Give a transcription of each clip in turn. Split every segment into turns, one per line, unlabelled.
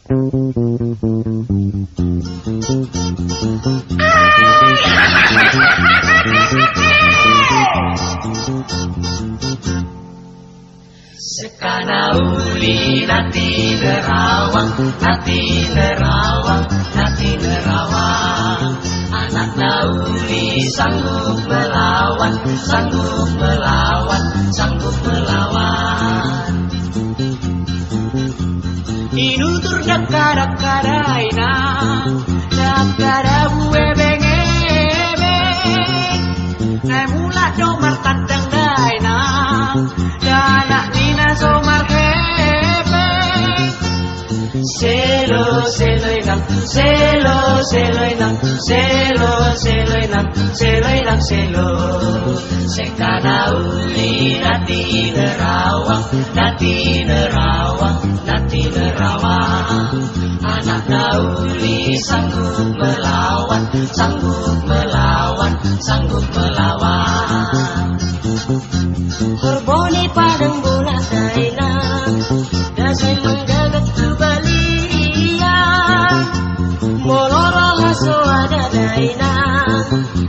Sekana uli nati nerawang, nati nerawang. Anak nauli sanggup melawan, sanggup melawan, sanggup melawan. Inutur dakara-karaina, dakara buwe bengebe. Nemula domar tandang daina, danak nina somar hebe. Selo, selo inang, selo, selo inang, selo, selo inang, selo inang, selo. Sekana uli nati nerawang, nati nerawang, nati nerawang. Anak nauli sanggup melawan, sanggup melawan, sanggup melawan. Horboni padang bola daina, dasai menggagat kebalia. Moloro haso ada daina,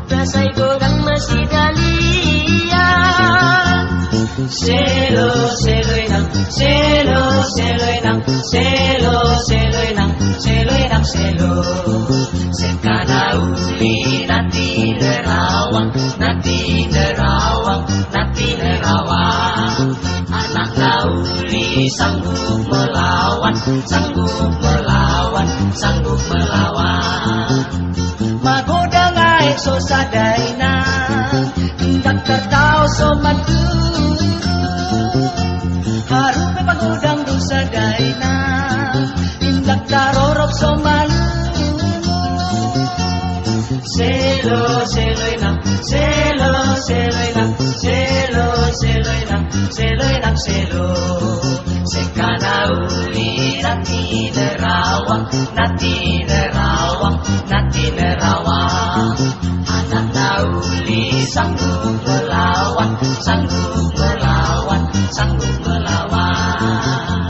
dasai godang masih dalia. Selo, selo inang, selo, selo inang, selo, selo inang, selo inang, selo. Sekana uli nati nerawang, nati nerawang, nati nerawang. Anak nauli sanggup melawan, sanggup melawan, sanggup melawan. Magodang ay sosadaina, tindak tertau somantu. Harum pagodang dosa daina, tindak tarorok somalu. Selo, selo inang, selo, selo inang, selo, selo inang, selo inang, selo. Sekana uli nati nerawang, nati nerawang, nati nerawang. Anak nauli sanggup melawan, sanggup melawan, sanggup melawan.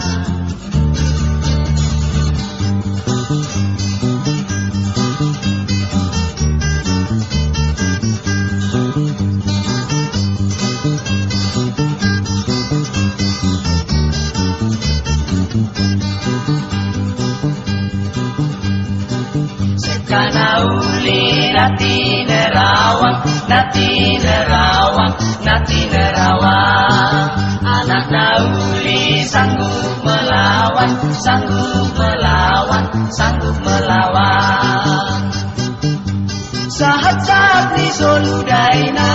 Sekana uli nati nerawang, nati nerawang, nati nerawang. Anak nauli sanggup melawan, sanggup melawan, sanggup melawan. Sahat-sahat ni soludaina,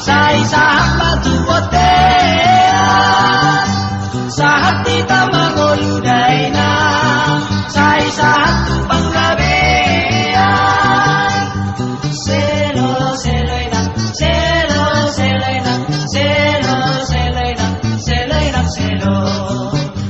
sai sahat batu potean. Sahat kita mangoludaina, sai sahat tupang gabean. Selo, selo inang, selo, selo inang, selo, selo inang, selo inang, selo.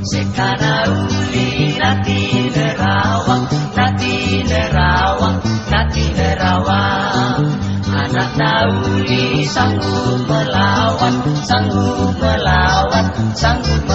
Sekana uli nati nerawang, nati nerawang, nati nerawang. Anak nauli sanggup melawan, sanggup melawan, sanggup